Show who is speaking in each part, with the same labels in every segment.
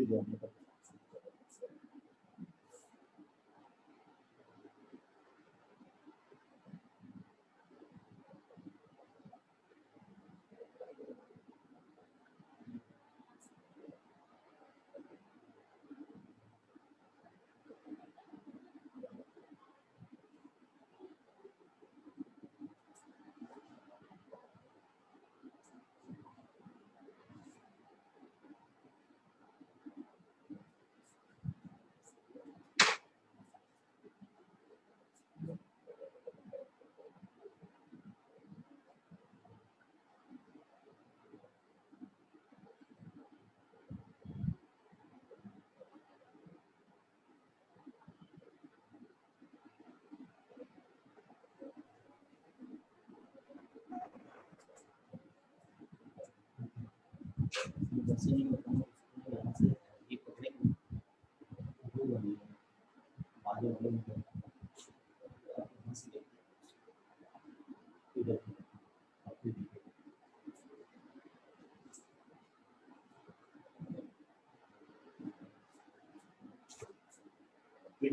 Speaker 1: देखिए,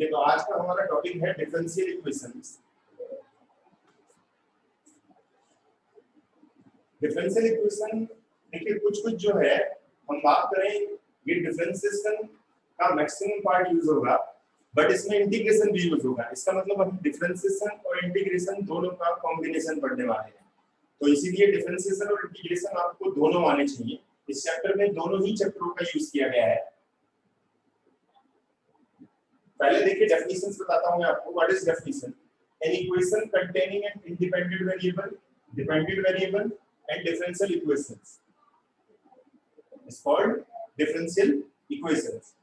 Speaker 1: तो आज का हमारा टॉपिक है डिफरेंशियल इक्वेशंस। डिफरेंशियल इक्वेशन देखिए कुछ जो है हम बात करें, ये डिफरेंशिएशन का मैक्सिमम पार्ट यूज होगा, बट इसमें इंटीग्रेशन भी यूज होगा। इसका मतलब हम डिफरेंशिएशन और इंटीग्रेशन दोनों का कॉम्बिनेशन पढ़ने वाले हैं, तो इसीलिए डिफरेंशिएशन और इंटीग्रेशन आपको दोनों आने चाहिए। इस चैप्टर में दोनों ही चैप्टरों का यूज किया गया है। पहले देखिए डेफिनेशंस बताता हूं मैं आपको। What is definition? An equation containing an independent variable, dependent variable and differential equations is called differential equations.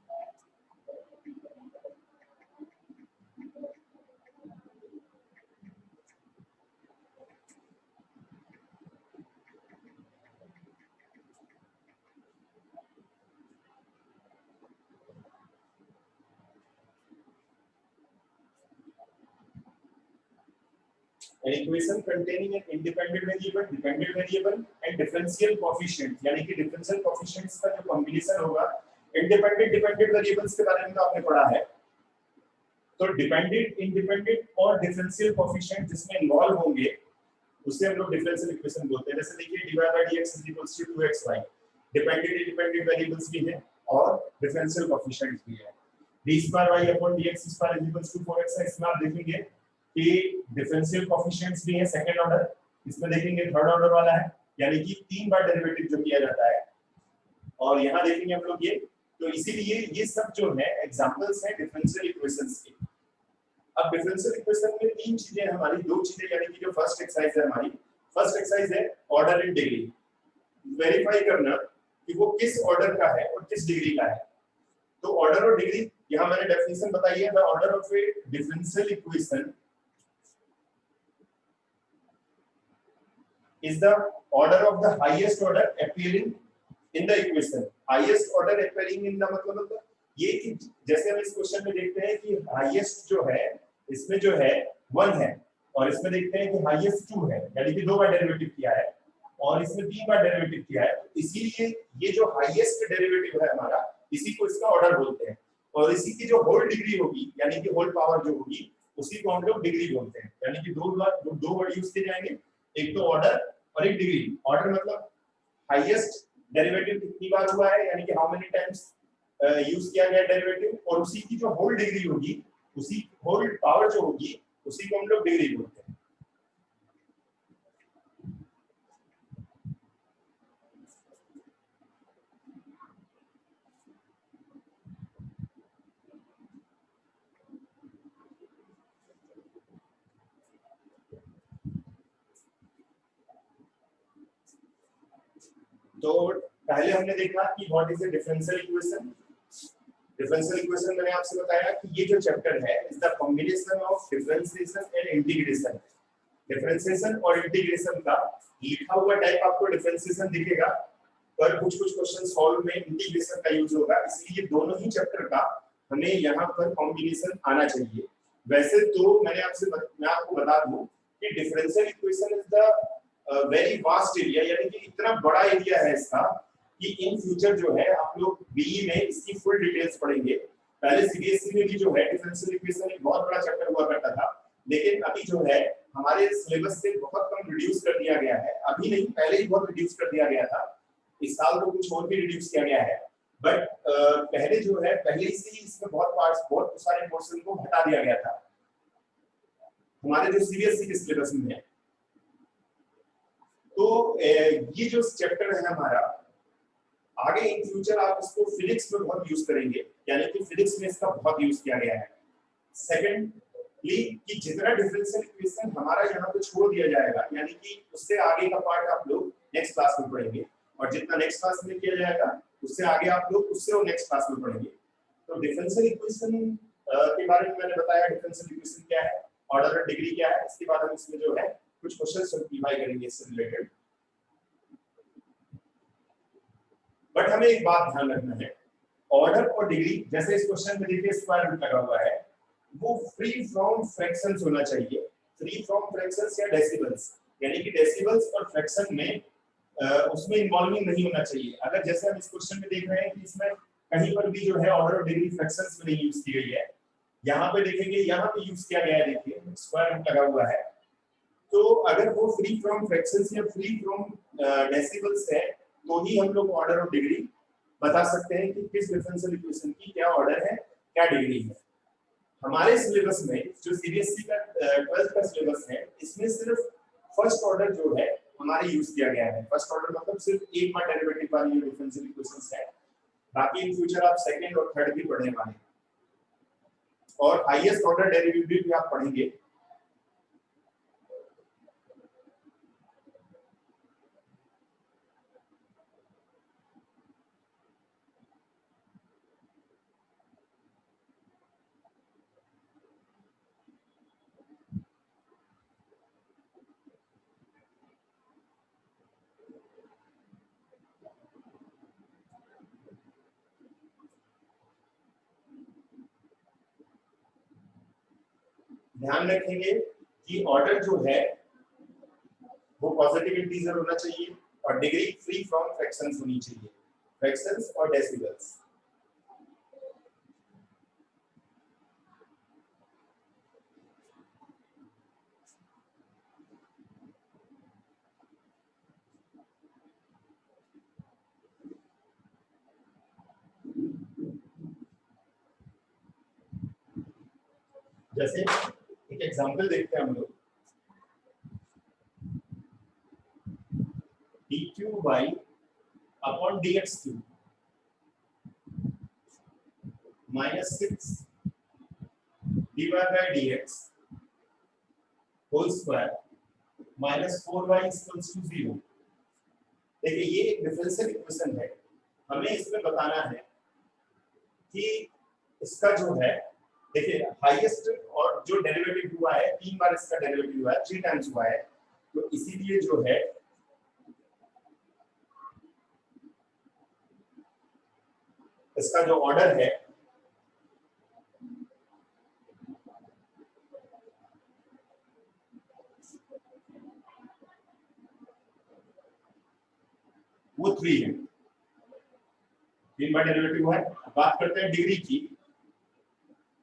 Speaker 1: An equation containing an independent variable, dependent variable and differential coefficient, यानी कि differential coefficients का जो combination होगा। independent dependent variables के बारे में तो आपने पढ़ा है, तो dependent, independent और differential coefficient जिसमें इन्वॉल्व होंगे उसे हम लोग differential equation बोलते हैं। जैसे देखिए dy by dx is equals to 2xy, dependent independent variables भी हैं और differential coefficients भी है। d square y upon dx square is equals to 4xy। इसमें आप देखेंगे कि डिफरेंशियल कोएफिशिएंट्स भी है सेकंड ऑर्डर, इसमें देखेंगे थर्ड ऑर्डर वाला है, यानी कि 3 बार डेरिवेटिव जो किया जाता है। और यहां देखेंगे हम लोग ये, तो इसीलिए ये सब जो है एग्जांपल्स हैं डिफरेंशियल इक्वेशंस के। अब डिफरेंशियल इक्वेशन में तीन चीजें हमारी, दो चीजें, यानी कि जो फर्स्ट एक्सरसाइज है हमारी, फर्स्ट एक्सरसाइज है ऑर्डर इन डिग्री, वेरीफाई करना कि वो किस ऑर्डर का है और किस डिग्री का है। तो ऑर्डर और डिग्री, यहां मैंने डेफिनेशन बताई है, the order of A differential equation is the order of the highest order appearing in the equation. Highest order appearing in the मतलब ये कि जैसे हम इस क्वेश्चन में देखते हैं कि हाईएस्ट जो है इसमें जो है 1 है, और इसमें देखते हैं कि हाईएस्ट 2 है, यानी कि 2 बार डेरिवेटिव किया है, और इसमें 3 बार डेरिवेटिव किया है। इसीलिए ये जो हाईएस्ट डेरिवेटिव है हमारा, इसी को इसका ऑर्डर बोलते हैं, और इसी की जो होल डिग्री होगी, यानी कि होल पावर जो होगी, उसी को हम लोग डिग्री बोलते हैं। यानी कि दो वर्ड यूज किए जाएंगे, एक तो ऑर्डर और एक डिग्री। ऑर्डर मतलब हाईएस्ट डेरिवेटिव कितनी बार हुआ है, यानी कि हाउ मेनी टाइम्स यूज किया गया डेरिवेटिव, और उसी की जो होल डिग्री होगी, उसी होल पावर जो होगी, उसी को हम लोग डिग्री बोलते हैं। तो पहले हमने देखा कि what is a differential equation. Differential equation मैंने आपसे बताया कि ये जो चैप्टर है is the combination of differentiation and integration. Differentiation और इंटीग्रेशन का लिखा हुआ टाइप आपको डिफरेंशिएशन दिखेगा, पर कुछ क्वेश्चन सॉल्व में इंटीग्रेशन का यूज होगा, इसलिए दोनों ही चैप्टर का हमें यहाँ पर कॉम्बिनेशन आना चाहिए। वैसे तो मैं आपको बता दूं कि differential equation is the very vast area, यानी कि इतना बड़ा एरिया है इसका कि इन फ्यूचर जो है आप लोग बीई में इसकी फुल डिटेल्स पढ़ेंगे। पहले सीबीएसई में भी जो है डिफरेंशियल इक्वेशन एक बहुत बड़ा चैप्टर हुआ करता था, लेकिन अभी जो है हमारे सिलेबस से बहुत कम रिड्यूस कर दिया गया है। अभी नहीं, पहले ही बहुत रिड्यूस कर दिया गया था, इस साल तो कुछ और भी रिड्यूस किया गया है, बट पहले जो है पहले से ही इसमें बहुत पार्ट्स, बहुत सारे पोर्शन को हटा दिया गया था हमारे जो सीबीएसई के सिलेबस में है। तो ये जो चैप्टर है हमारा, आगे इन फ्यूचर आप इसको फिजिक्स में बहुत यूज करेंगे, यानी कि फिजिक्स में इसका बहुत यूज किया गया है। सेकेंडली कि जितना डिफरेंशियल इक्वेशन हमारा यहाँ पे छोड़ दिया जाएगा, यानी कि उससे आगे का पार्ट आप लोग नेक्स्ट क्लास में पढ़ेंगे, और जितना नेक्स्ट क्लास में किया जाएगा उससे आगे आप लोग उससे और नेक्स्ट क्लास में पढ़ेंगे। तो डिफरेंशियल इक्वेशन के बारे में मैंने बताया, डिफरेंशियल इक्वेशन क्या है, ऑर्डर और डिग्री क्या है। इसके बाद हम इसमें जो है कुछ क्वेश्चन सिंप्लीफाई करेंगे इससे रिलेटेड। बट हमें एक बात ध्यान रखना है, ऑर्डर और डिग्री, जैसे इस क्वेश्चन में देखिए स्क्वायर रूट लगा हुआ है, वो फ्री फ्रॉम फ्रैक्शंस होना चाहिए, फ्री फ्रॉम फ्रैक्शंस या डेसिबल्स, यानी कि डेसिबल्स और फ्रैक्शन में उसमें इन्वॉल्विंग नहीं होना चाहिए। अगर जैसे हम इस क्वेश्चन में देख रहे हैं कि इसमें कहीं पर भी जो है ऑर्डर और डिग्री फ्रैक्शंस में नहीं यूज की गई है, यहाँ पे देखेंगे यहाँ पे यूज किया गया है, देखिए स्क्वायर रूट लगा हुआ है। तो अगर वो फ्री फ्रॉम फ्रैक्शंस या फ्री फ्रॉम डेसिबल्स है तो ही हम लोग ऑर्डर और डिग्री बता सकते हैं कि किस डिफरेंशियल इक्वेशन की क्या ऑर्डर है, क्या डिग्री है। हमारे सिलेबस में जो सीबीएसई का 12th का सिलेबस है, इसमें सिर्फ फर्स्ट ऑर्डर जो है हमारे यूज किया गया है। फर्स्ट ऑर्डर मतलब सिर्फ एक बार डेरिवेटिव वाली जो डिफरेंशियल इक्वेशंस है, बाकी इन फ्यूचर आप सेकंड और थर्ड भी पढ़ने वाले हैं, और हाईएस्ट ऑर्डर डेरिवेटिव भी आप पढ़ेंगे। ध्यान रखेंगे कि ऑर्डर जो है वो पॉजिटिव इंटीजर होना चाहिए, और डिग्री फ्री फ्रॉम फ्रैक्शंस होनी चाहिए, फ्रैक्शंस और डेसिबल्स। जैसे एक एग्जांपल देखते हैं हम लोग, dqy upon dx cube minus 6 dy by dx whole square minus 4y equals to 0। देखिए ये एक डिफरेंशियल इक्वेशन है, हमें इसमें बताना है कि इसका जो है, देखिए हाईएस्ट और जो डेरिवेटिव हुआ है 3 बार इसका डेरिवेटिव हुआ है, 3 टाइम्स हुआ है, तो इसीलिए जो है इसका जो ऑर्डर है वो 3 है, 3 बार डेरिवेटिव हुआ है। बात करते हैं डिग्री की।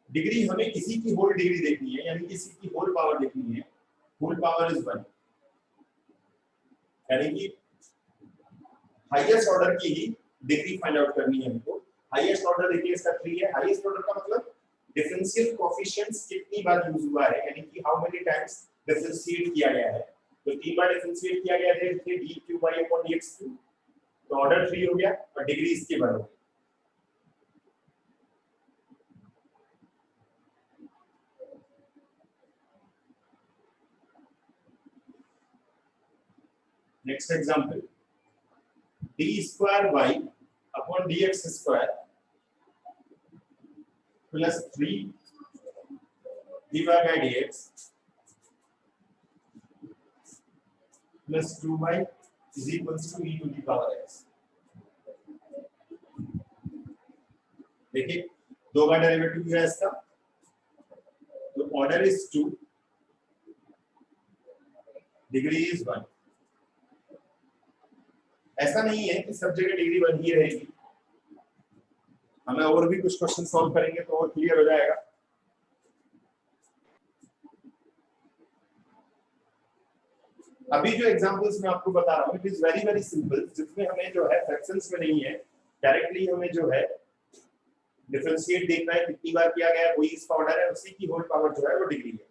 Speaker 1: डिग्री हमें किसी की होल डिग्री देखनी है, यानी किसी की होल पावर देखनी है, होल पावर इज 1, यानी कि हाईएस्ट ऑर्डर की ही डिग्री फाइंड आउट करनी है हमको। हाईएस्ट ऑर्डर देखिए इसका 3 है, हाईएस्ट ऑर्डर का मतलब डिफरेंशियल कोएफिशिएंट्स कितनी बार यूज हुआ है, यानी कि हाउ मेनी टाइम्स डिफरेंशिएट किया गया है। तो 3 बार डिफरेंशिएट किया गया है, देखिए dqy/dx3, तो ऑर्डर 3 हो गया और डिग्री इसके बराबर। Next example, d²y/dx² plus 3 dy by dx plus 2y is equals to e to the power x। देखिए 2 बार डेरिवेटिव है इसका, तो ऑर्डर इज 2, डिग्री इज 1, ऐसा नहीं है कि सब जगह डिग्री 1 ही रहेगी, हमें और भी कुछ क्वेश्चन सॉल्व करेंगे तो और क्लियर हो जाएगा। अभी जो एग्जांपल्स मैं आपको बता रहा हूँ it is very very simple, जिसमें हमें जो है फ्रैक्शंस में नहीं है, डायरेक्टली हमें जो है डिफरेंशिएट देखना है, कितनी बार किया गया है वही इसका ऑर्डर है, उसी की होल पावर जो है वो डिग्री है।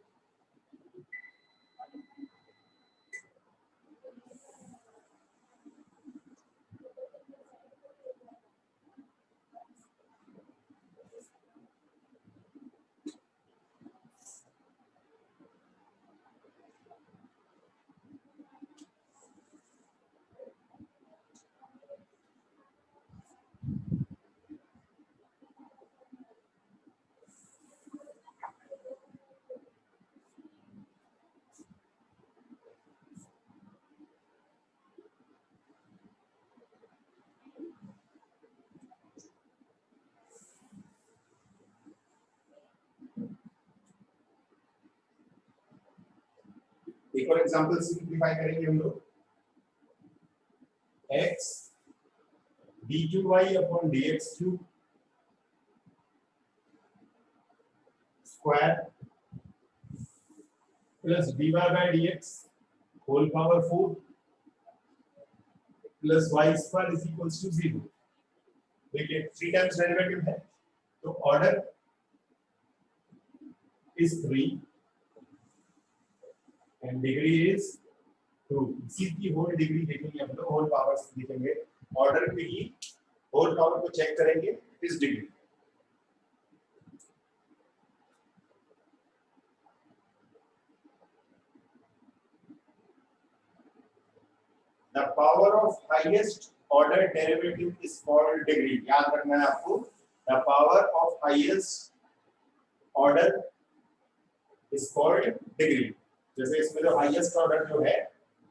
Speaker 1: एक और एग्जांपल सिंपलीफाई करेंगे हम लोग, x d2y upon dx cube square plus dy by dx whole power 4 plus y square is equals to 0। देखिए 3 टाइम्स डेरिवेटिव है तो order is 3 and degree is 2। इसी की होल डिग्री देखेंगे हम लोग, होल पावर्स देखेंगे, ऑर्डर पे ही होल पावर को चेक करेंगे इस degree. The power of highest order derivative is called degree. याद रखना है आपको, the power of highest order is called degree. जैसे इसमें जो हाईएस्ट ऑर्डर जो है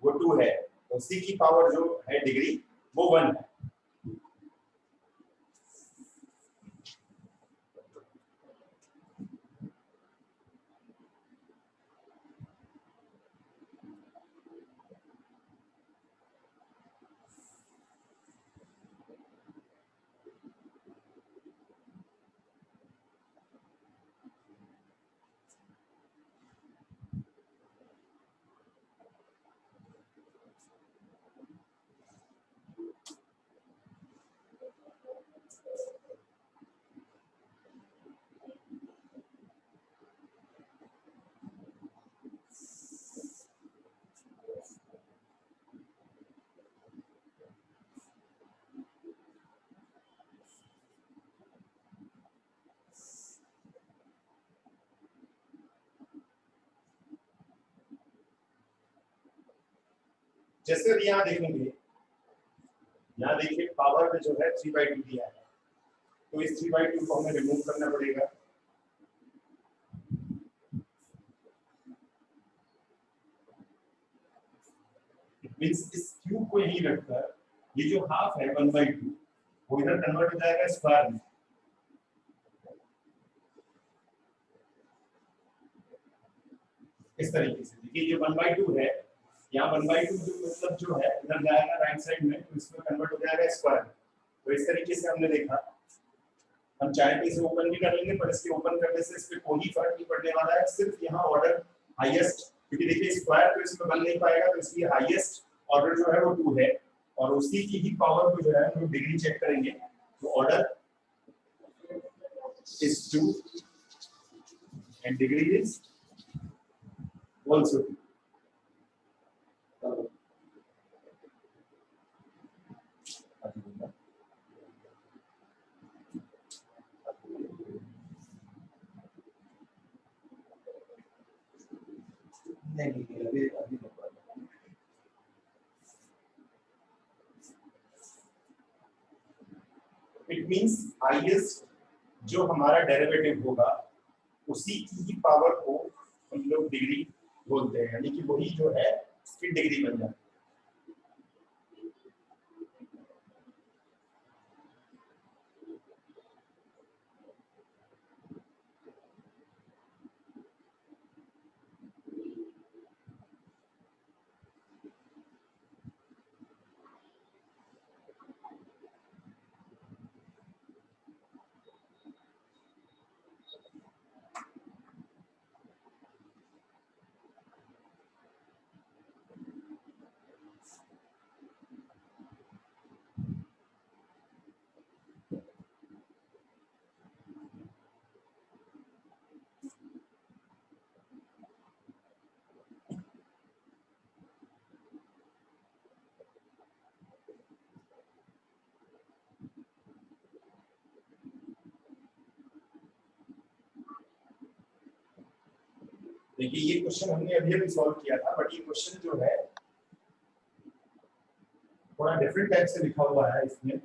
Speaker 1: वो 2 है, तो सी की पावर जो है डिग्री वो 1 है। जैसे भी यहाँ देखेंगे, यहाँ देखिए पावर में जो है 3/2 दिया है, तो इस 3/2 को हमें रिमूव करना पड़ेगा। मींस इस क्यूब को यहीं रखकर ये जो हाफ है 1/2 वो इधर कन्वर्ट हो जाएगा स्क्वायर में। इस तरीके से देखिए जो 1/2 है, यहाँ 1/2 जो मतलब जो है इधर जाएगा राइट साइड में, तो इसमें कन्वर्ट हो जाएगा स्क्वायर। तो इस तरीके से हमने देखा, हम चाहे तो इसे ओपन भी कर लेंगे, पर इसके ओपन करने से इस पे कोई फर्क नहीं पड़ने वाला है, सिर्फ यहाँ ऑर्डर हाईएस्ट, क्योंकि देखिए स्क्वायर तो इसमें बन नहीं पाएगा, तो इसलिए हाईएस्ट ऑर्डर जो है वो 2 है, और उसी की ही पावर को जो है हम डिग्री चेक करेंगे। तो order is 2 and degree is also 2। It means highest जो हमारा डेरिवेटिव होगा उसी की ही पावर को हम लोग डिग्री बोलते हैं, यानी कि वही जो है इसकी डिग्री बन जाती है। देखिए ये क्वेश्चन हमने अभी अभी सॉल्व किया था, बट ये क्वेश्चन जो है थोड़ा डिफरेंट टाइप से लिखा हुआ है इसमें।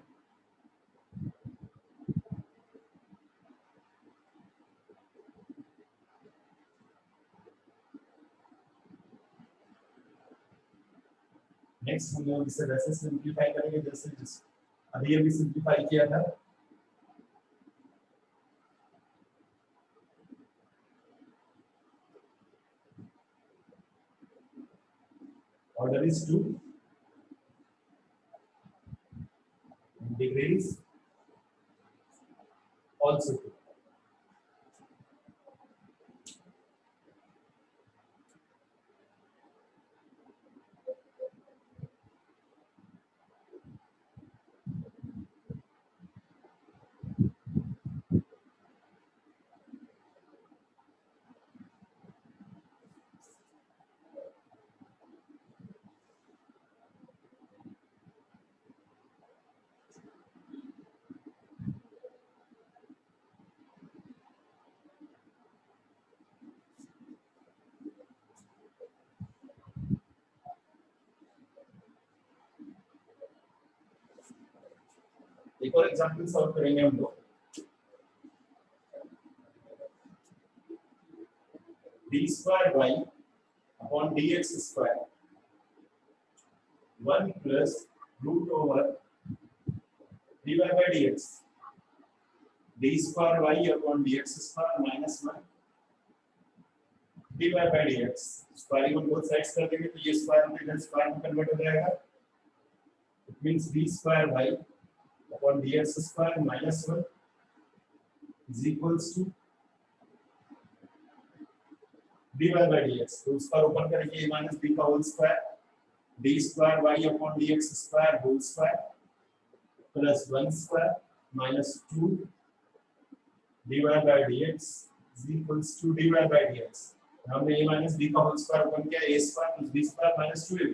Speaker 1: नेक्स्ट हम लोग इसे वैसे सिंपलीफाई करेंगे जैसे अभी अभी सिंपलीफाई किया था। Order is 2, degree is also 2. एक और एग्जांपल सॉल्व करेंगे हम लोग। d square y upon dx square 1 plus root over dy by dx, d square y upon dx square minus 1 dy by dx, squaring on both sides कर देंगे तो ये square में इधर स्क्वायर में कन्वर्ट हो जाएगा। It means d square y upon dx square minus 1 is equals to dy by dx, तो उसका ओपन करेंगे a minus b का whole square, d square y upon dx square whole square plus 1 square minus 2 dy by dx is equals to dy by dx। हमने a minus b का whole square open किया, a square plus b square minus 2ab,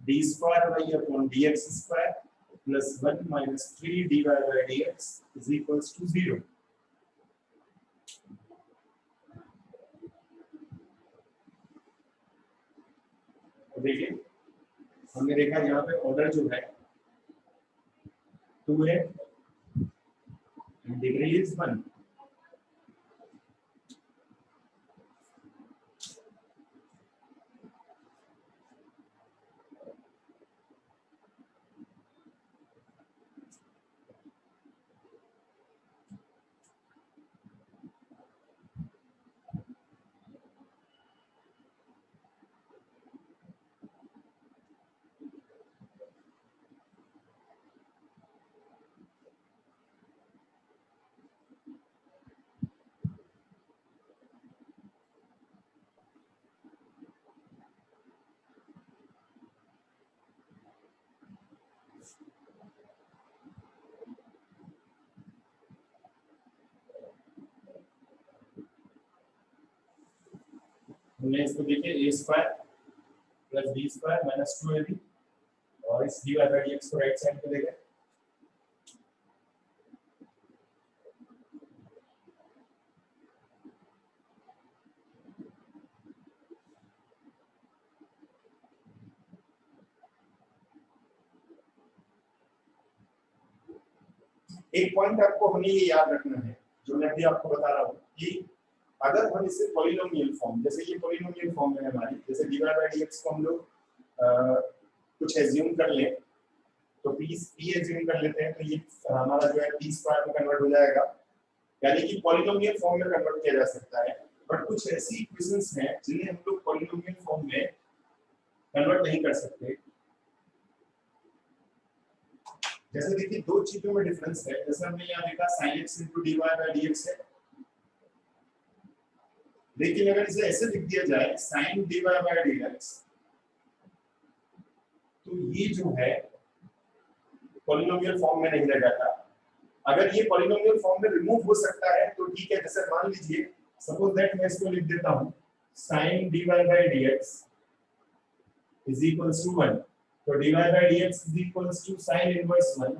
Speaker 1: d square y upon dx square plus 1 minus 3 dy by dx is equals to 0। तो देखिए हमने देखा यहाँ पे order जो है 2 है, डिग्री इज 1। हमने इसको देखिए a square plus b square minus 2ab और इस dy by dx को राइट साइड पे ले गए। एक पॉइंट आपको हमें ये याद रखना है जो मैं भी आपको बता रहा हूँ कि अगर हम इसे पॉलिनोमियल फॉर्म, जैसे ये पॉलिनोमियल फॉर्म है हमारी, जैसे dy by dx को हम लोग कुछ एज्यूम कर लें तो p एज्यूम कर लेते हैं तो ये हमारा जो है p स्क्वायर में कन्वर्ट हो जाएगा, यानी कि पॉलिनोमियल फॉर्म में कन्वर्ट किया जा सकता है। बट कुछ ऐसी इक्वेशंस हैं जिन्हें हम लोग पॉलिनोमियल फॉर्म में कन्वर्ट नहीं कर सकते। जैसे देखिए दो चीजों में डिफरेंस है, जैसे हमने यहाँ देखा sin x dy by dx है, लेकिन अगर इसे ऐसे लिख दिया जाए sin dy by dx तो ये जो है पॉलिनोमियल फॉर्म में नहीं रह जाता। अगर ये पॉलिनोमियल फॉर्म में रिमूव हो सकता है तो ठीक है, जैसे मान लीजिए सपोज दैट मैं इसको लिख देता हूं sin dy by dx is equals to 1, तो dy by dx is equals to sin inverse 1।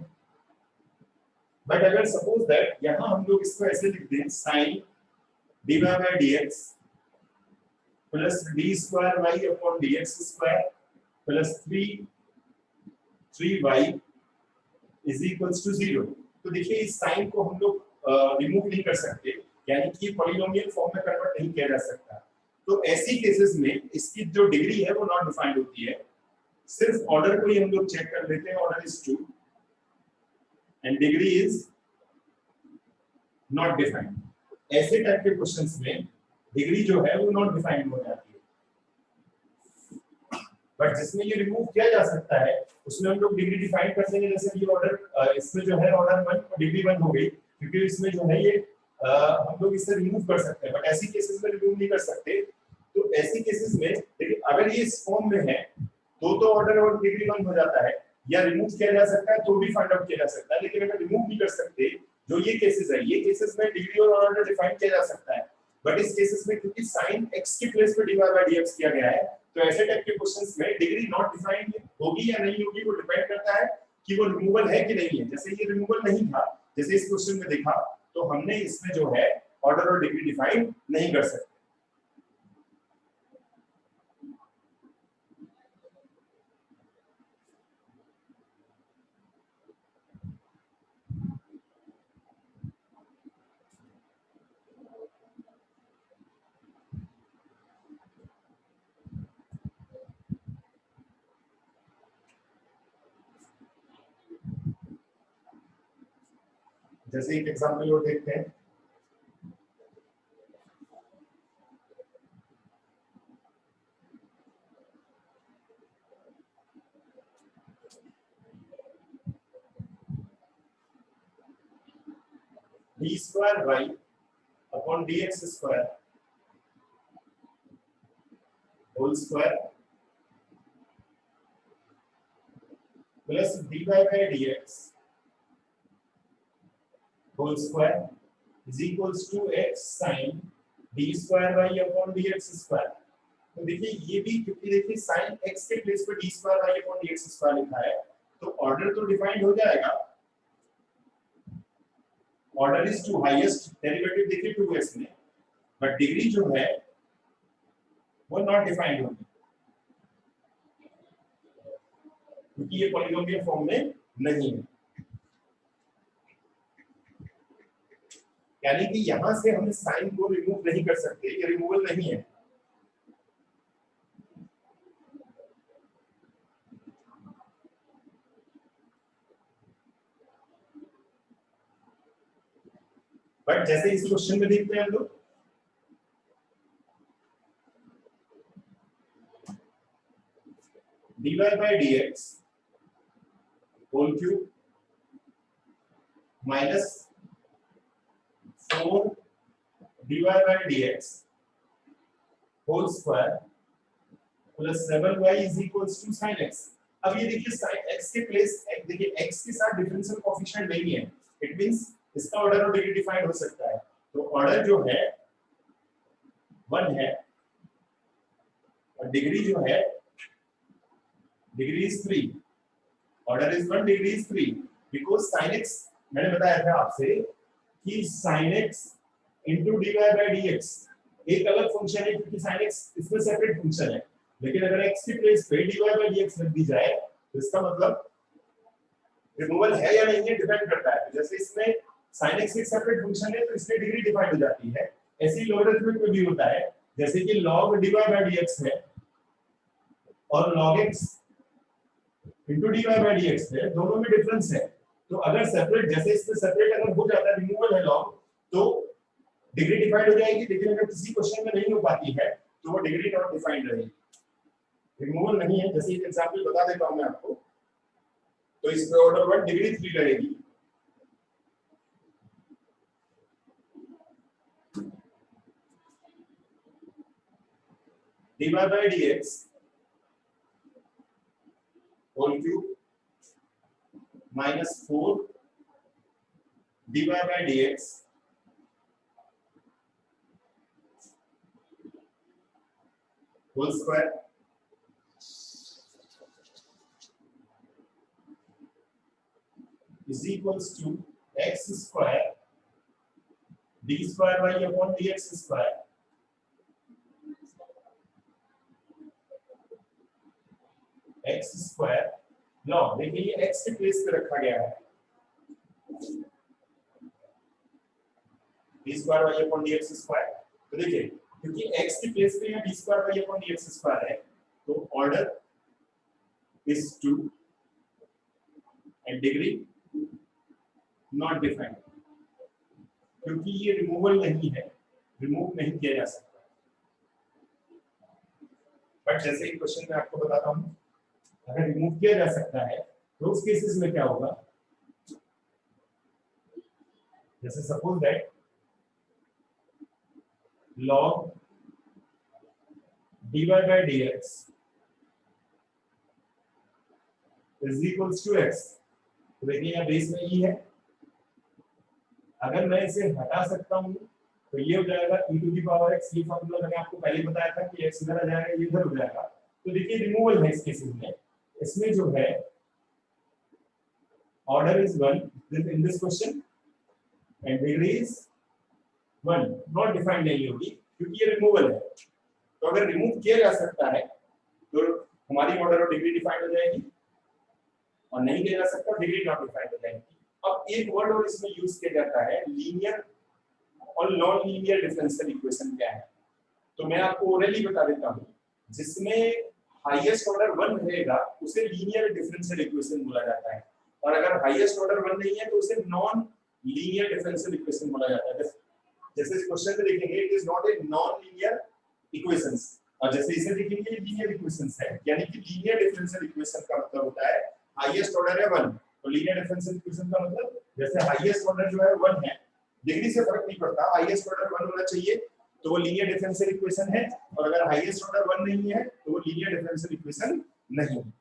Speaker 1: But अगर सपोज दैट यहां हम लोग इसको ऐसे लिख दें sin dy by dx plus d square y upon dx square plus 3y is equals to 0। तो देखिए इस साइन को हम लोग रिमूव नहीं कर सकते, यानी कि पॉलिनोमियल फॉर्म में कन्वर्ट नहीं किया जा सकता। तो ऐसी केसेस में इसकी जो डिग्री है वो नॉट डिफाइंड होती है। सिर्फ ऑर्डर को ही हम लोग चेक कर लेते हैं, order is 2 and degree is not defined. ऐसे टाइप के क्वेश्चंस में डिग्री जो है वो नॉट डिफाइंड हो जाती है। बट जिसमें ये रिमूव किया जा सकता है उसमें हम लोग डिग्री डिफाइन कर देंगे। जैसे ये ऑर्डर, इसमें जो है ऑर्डर 1 और डिग्री 1 हो गई, क्योंकि इसमें जो है ये हम लोग इसे रिमूव कर सकते हैं, बट ऐसी केसेस में रिमूव नहीं कर सकते। तो ऐसी केसेस में देखिए अगर ये इस फॉर्म में है तो ऑर्डर और डिग्री 1 हो जाता है, या रिमूव किया जा सकता है तो भी फाइंड आउट किया जा सकता है। लेकिन अगर रिमूव नहीं कर सकते, जो ये केसेस है, ये केसेस में डिग्री और ऑर्डर डिफाइन किया जा सकता है। बट इस केसेस में क्योंकि sin x की प्लेस पे dy by dx किया गया है, तो ऐसे टाइप के क्वेश्चंस में डिग्री नॉट डिफाइंड होगी या नहीं होगी, वो डिपेंड करता है कि वो रिमूवल है कि नहीं है। जैसे ये रिमूवल नहीं था, जैसे इस क्वेश्चन में देखा, तो हमने इसमें जो है ऑर्डर और डिग्री डिफाइन नहीं कर सकते। जैसे एक एग्जांपल और देखते हैं। d square y upon dx square whole square plus dy by dx whole square is equals to x sin d square y upon dx square। तो देखिए ये भी, क्योंकि देखिए sin x के प्लेस पे d square y upon dx square लिखा है, तो ऑर्डर तो डिफाइंड हो जाएगा। Order is two highest derivative देखिए 2x में, बट डिग्री जो है वो नॉट डिफाइंड होगी, क्योंकि ये पॉलिनोमियल फॉर्म में नहीं है। यानी कि यहां से हम साइन को रिमूव नहीं कर सकते, ये रिमूवल नहीं है। बट जैसे इस क्वेश्चन में देखते हैं हम लोग, dy by dx whole cube minus 4 dy by dx whole square plus 7y is equals to sin x। अब ये देखिए sin x के प्लेस, देखिए x के साथ डिफरेंशियल कोएफिशिएंट नहीं है, इट मींस इसका ऑर्डर और डिग्री डिफाइंड हो सकता है। तो ऑर्डर जो है 1 है और डिग्री जो है, degree is 3। Order is 1, degree is 3 because sin x, मैंने बताया था आपसे कि sin x into dy by dx एक अलग फंक्शन है, क्योंकि sin x इसमें सेपरेट फंक्शन है। लेकिन अगर x की प्लेस पे dy by dx रख दी जाए तो इसका मतलब रिमूवल है या नहीं है डिपेंड करता है। जैसे इसमें sin x एक सेपरेट फंक्शन है तो इसमें डिग्री डिफाइंड हो जाती है। ऐसे ही लॉगरिथमिक में भी होता है, जैसे कि log dy by dx है और log x into dy by dx है, दोनों में डिफरेंस है। तो अगर सेपरेट, जैसे इसमें सेपरेट अगर हो जाता है, रिमूवल है log, तो डिग्री डिफाइंड हो जाएगी। लेकिन अगर किसी क्वेश्चन में नहीं हो पाती है तो वो डिग्री नॉट डिफाइंड रहेगी, रिमूवल नहीं है। जैसे एक एग्जांपल बता देता हूं मैं आपको, तो इस पे ऑर्डर 1 डिग्री 3 रहेगी, dy by dx whole cube minus 4 dy by dx whole square is equals to x square D square Y upon D X square X square log, देखिए ये एक्स के प्लेस पे रखा गया है, D square Y upon D X square. तो देखिए क्योंकि x की प्लेस पे यहाँ D square Y upon D X square है, तो order is 2 and degree not defined, क्योंकि ये रिमूवल नहीं है, रिमूव नहीं किया जा सकता। बट जैसे एक क्वेश्चन में आपको बताता हूँ, अगर रिमूव किया जा सकता है तो उस केसेस में क्या होगा, जैसे suppose that log dy by dx is equals to x। तो देखिए यहाँ बेस में e है, अगर मैं इसे हटा सकता हूँ तो ये हो जाएगा e to the power x। ये फॉर्मूला मैंने आपको पहले बताया था कि x इधर आ जाएगा, ये इधर हो जाएगा। तो देखिए रिमूवल है इस केसेस में, इसमें जो है order is 1 in this question and degree is 1 not defined नहीं होगी क्योंकि ये रिमूवल है। तो अगर रिमूव किया जा सकता है तो हमारी ऑर्डर और डिग्री डिफाइंड हो जाएगी, और नहीं किया जा सकता डिग्री नॉट डिफाइंड हो जाएगी। अब एक वर्ड और इसमें यूज किया जाता है, लीनियर और नॉन लीनियर डिफरेंशियल इक्वेशन क्या है। तो मैं आपको ओरली बता देता हूँ, जिसमें हाईएस्ट ऑर्डर 1 रहेगा उसे लीनियर डिफरेंशियल इक्वेशन बोला जाता है, और अगर हाईएस्ट ऑर्डर 1 नहीं है तो उसे नॉन लीनियर डिफरेंशियल इक्वेशन बोला जाता है। जैसे इस क्वेश्चन में देखेंगे it is not a non linear equations, और जैसे इसे देखेंगे ये लीनियर इक्वेशंस है, यानी कि लीनियर डिफरेंशियल इक्वेशन का मतलब होता है हाईएस्ट ऑर्डर है 1। तो लीनियर डिफरेंशियल इक्वेशन का मतलब जैसे हाईएस्ट ऑर्डर जो है 1 है, डिग्री से फर्क नहीं पड़ता, हाईएस्ट ऑर्डर 1 होना चाहिए तो वो लीनियर डिफरेंशियल इक्वेशन है, और अगर हाईएस्ट ऑर्डर 1 नहीं है तो वो लीनियर डिफरेंशियल इक्वेशन नहीं है।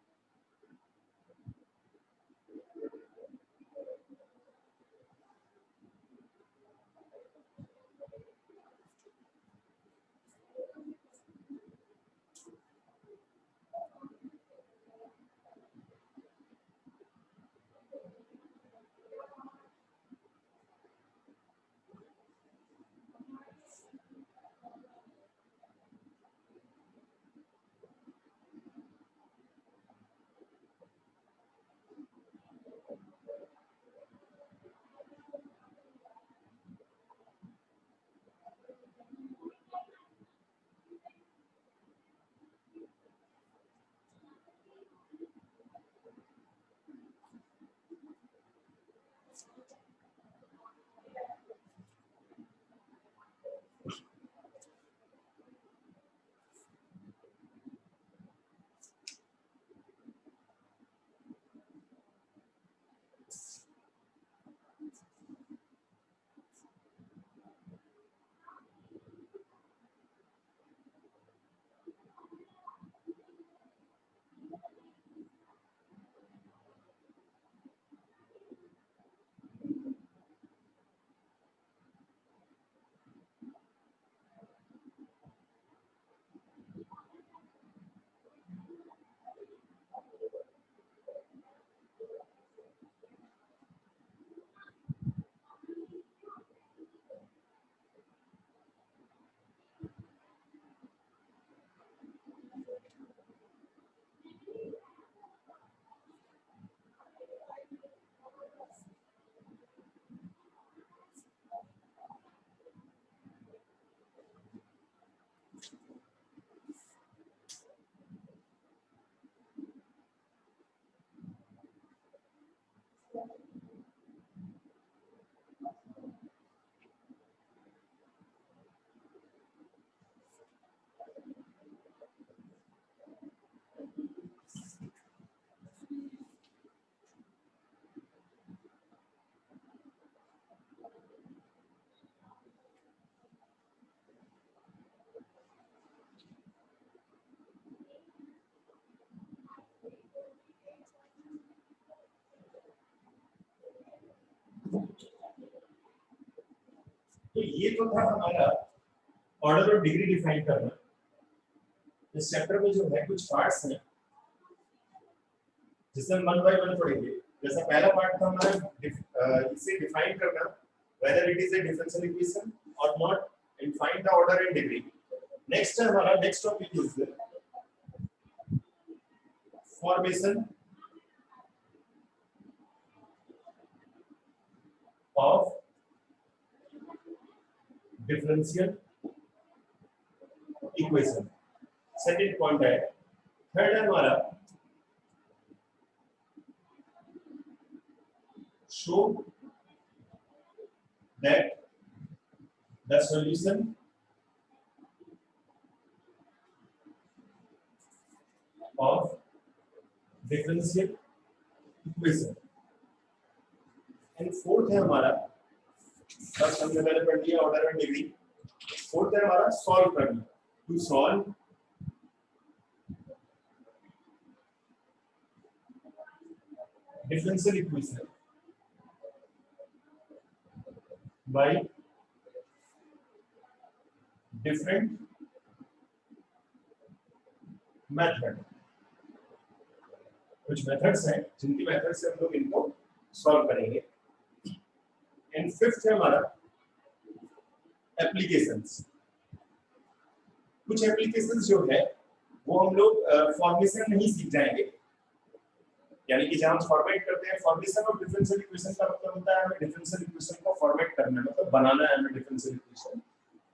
Speaker 1: तो ये तो था हमारा ऑर्डर और डिग्री डिफाइन करना। इस चैप्टर में जो है कुछ पार्ट्स हैं जिसे हम 1 बाय 1 पढ़ेंगे। जैसा पहला पार्ट था हमारा इसे डिफाइन करना whether it is a differential equation or not, and find the order and degree. Next है हमारा next topic is the formation of differential equation. Second point है, third है हमारा show that the solution of differential equation. And fourth है हमारा, first हमने पहले पढ़ लिया ऑर्डर एंड डिग्री, फोर्थ है हमारा सॉल्व करना, to solve differential equation by different method. कुछ मेथड्स हैं जिनकी मेथड से हम लोग इनको सॉल्व करेंगे. एंड फिफ्थ है हमारा एप्लीकेशंस. कुछ एप्लीकेशंस जो है वो हम लोग फॉर्मेशन नहीं सीख जाएंगे, यानी कि जब हम फॉर्मेट करते हैं, फॉर्मेशन ऑफ डिफरेंशियल इक्वेशन का मतलब होता है हमें डिफरेंशियल इक्वेशन को फॉर्मेट करना है, मतलब बनाना है हमें डिफरेंशियल इक्वेशन.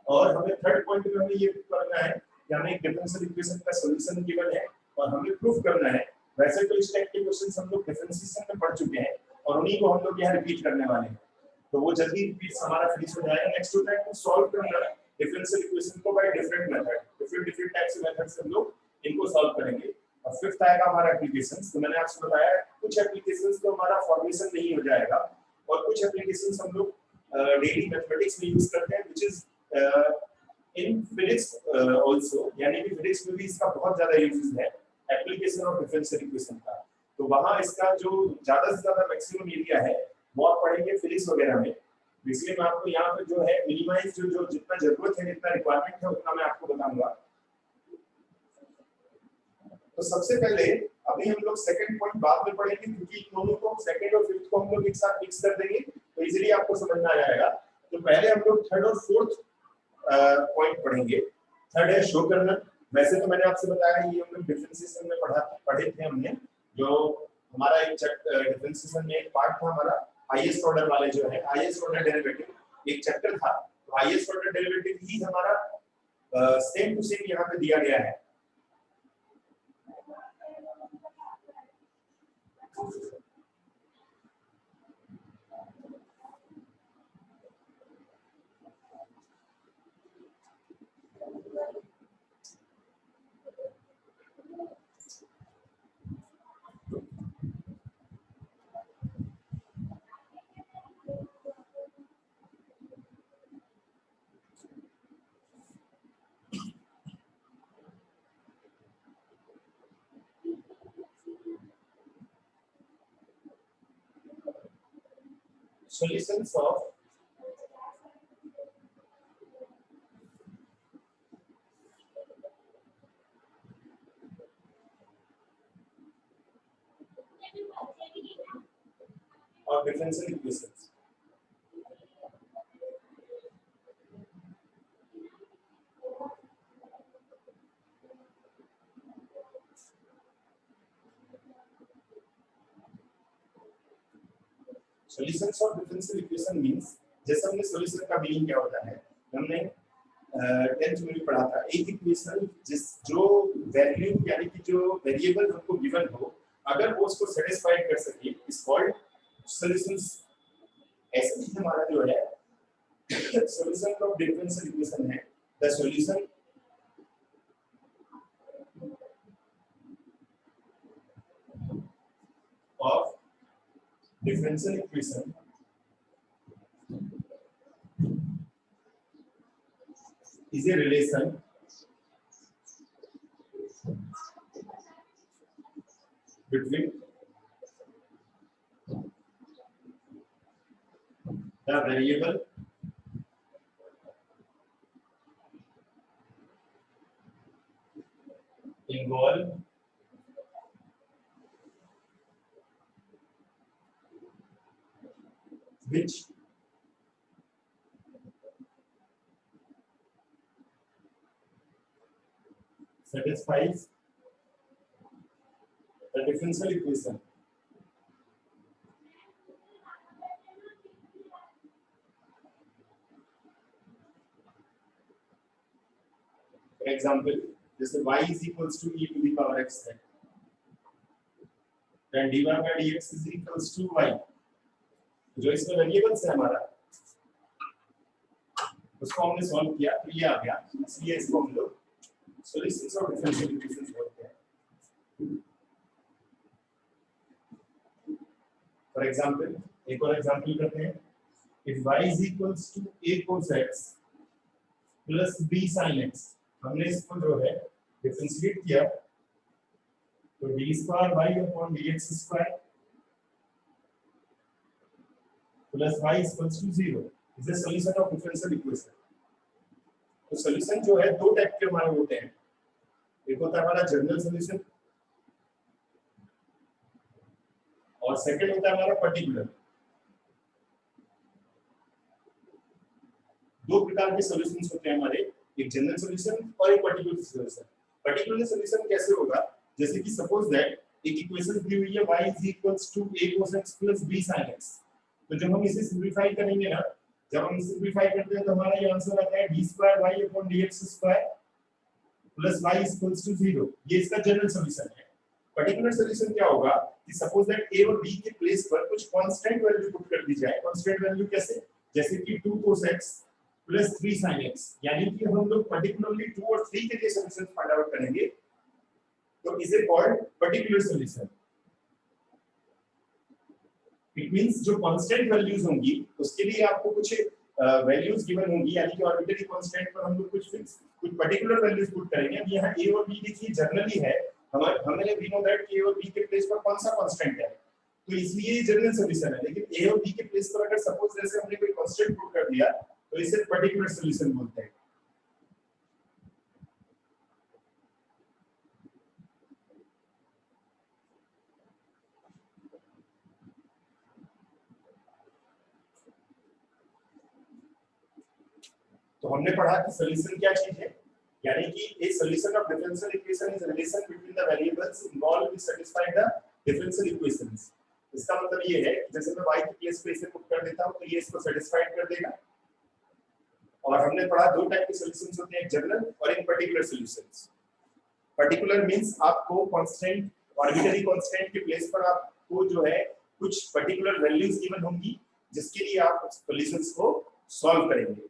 Speaker 1: और हमें थर्ड पॉइंट में हमें ये करना है कि हमें एक डिफरेंशियल इक्वेशन का सॉल्यूशन गिवन है और हमें प्रूफ करना है. वैसे तो इस टाइप के क्वेश्चंस हम लोग डिफरेंशिएशन में पढ़ चुके हैं और उन्हीं को हम लोग यहाँ रिपीट करने वाले हैं, तो वो जल्दी रिपीट हमारा फिनिश हो जाएगा. नेक्स्ट होता है टू सॉल्व करना डिफरेंशियल इक्वेशन को bye different method. Different types of method से हम लोग इनको सॉल्व करेंगे. और फिफ्थ आएगा हमारा एप्लीकेशंस. तो मैंने आपसे बताया कुछ एप्लीकेशंस तो हमारा फॉर्मेशन नहीं हो जाएगा और कुछ एप्लीकेशंस हम लोग डेली मैथमेटिक्स में यूज करते हैं, which is in physics also, यानी कि फिजिक्स में भी इसका बहुत ज्यादा यूजेस है एप्लीकेशन ऑफ डिफरेंशियल इक्वेशन का. तो वहां इसका जो ज्यादा से ज्यादा मैक्सिमम एरिया है वो आप पढ़ेंगे फिजिक्स वगैरह में. इसलिए मैं आपको यहाँ पे जो है मिनिमाइज जो जितना जरूरत है, जितना रिक्वायरमेंट है उतना मैं आपको बताऊंगा. तो सबसे पहले अभी हम लोग सेकंड पॉइंट बाद में पढ़ेंगे, क्योंकि इन दोनों को सेकंड और फिफ्थ को हम लोग एक साथ मिक्स कर देंगे तो इजीली आपको समझ में आ जाएगा. तो पहले हम लोग थर्ड और फोर्थ पॉइंट पढ़ेंगे. थर्ड है शो करना. वैसे तो मैंने आपसे बताया ये हम लोग डिफरेंशिएशन में पढ़े थे हमने, जो हमारा एक डिफरेंशिएशन में एक पार्ट था हमारा हाईएस्ट ऑर्डर वाले जो है हाईएस्ट ऑर्डर डेरिवेटिव एक चैप्टर था. तो हाईएस्ट ऑर्डर डेरिवेटिव ही हमारा सेम टू सेम यहाँ पे दिया गया है. Solutions of differential equations. Solutions of differential equation means, जैसे हमने सॉल्यूशन का मीनिंग क्या होता है हमने 10th में भी पढ़ा था. एक इक्वेशन जो वैल्यू यानी कि जो वेरिएबल हमको गिवन हो, अगर वो उसको सेटिस्फाई कर सके इज कॉल्ड सॉल्यूशंस. ऐसे ही हमारा जो है सॉल्यूशन ऑफ डिफरेंशियल इक्वेशन है the solution of differential equation is a relation between the variable involved which satisfies the differential equation. For example, this is y is equals to e to the power x है, then dy by dx is equals to y. जो इसमें variables है हमारा, उसको हमने solve किया तो ये आ गया, इसलिए इसको हम लोग सॉल्यूशंस ऑफ डिफरेंशियल इक्वेशंस बोलते हैं. फॉर एग्जांपल एक और एग्जांपल करते हैं. If y is equals to a cos x plus b sin x, हमने इसको जो है डिफरेंशिएट किया तो d square y upon dx square plus y equals to 0 is the solution of differential equation. तो सॉल्यूशन जो है दो टाइप के हमारे होते हैं. एक होता है हमारा जनरल सॉल्यूशन और सेकंड होता है हमारा पर्टिकुलर. दो प्रकार के सॉल्यूशंस होते हैं हमारे, एक जनरल सॉल्यूशन और एक पर्टिकुलर सॉल्यूशन. पर्टिकुलर सॉल्यूशन कैसे होगा, जैसे कि सपोज दैट एक इक्वेशन दी हुई है y is equals to a cos x plus b sin x. तो जब हम इसे सिंपलीफाई करेंगे ना, जब हम सिंपलीफाई करते हैं तो हमारा ये आंसर आता है d square y upon dx square plus y equals to 0. ये इसका जनरल सॉल्यूशन है. पर्टिकुलर सॉल्यूशन क्या होगा कि सपोज दैट a और b के प्लेस पर कुछ कांस्टेंट वैल्यू पुट कर दी जाए. कांस्टेंट वैल्यू कैसे, जैसे कि 2 cos x plus 3 sin x, यानी कि हम लोग पर्टिकुलरली 2 और 3 के लिए सॉल्यूशन फाइंड आउट करेंगे तो इसे called particular solution. It means जो कांस्टेंट वैल्यूज होंगी उसके लिए आपको कुछ वैल्यूज गिवन होंगी, यानी कि आर्बिट्ररी कांस्टेंट पर हम लोग कुछ पर्टिकुलर वैल्यूज पुट करेंगे. अब यहाँ a और b देखिए जनरली है, हमें वी नो दैट a और b के प्लेस पर कौन सा कांस्टेंट है, तो इसलिए ये जनरल सॉल्यूशन है. लेकिन a और b के प्लेस पर अगर सपोज जैसे हमने कोई कांस्टेंट पुट कर दिया तो इसे पर्टिकुलर सॉल्यूशन बोलते हैं. तो हमने पढ़ा कि सॉल्यूशन क्या चीज है, यानी कि a solution of differential equation is relation between the variables involved which satisfy the differential equations. इसका मतलब ये है कि जैसे मैं y के प्लेस पे इसे पुट कर देता हूं तो ये इसको सैटिस्फाइड कर देगा. और हमने पढ़ा दो टाइप के सॉल्यूशंस होते हैं, एक जनरल और एक पर्टिकुलर सॉल्यूशंस. पर्टिकुलर मींस आपको कांस्टेंट आर्बिट्ररी कांस्टेंट के प्लेस पर आपको जो है कुछ पर्टिकुलर वैल्यूज गिवन होंगी जिसके लिए आप सॉल्यूशंस को सॉल्व करेंगे.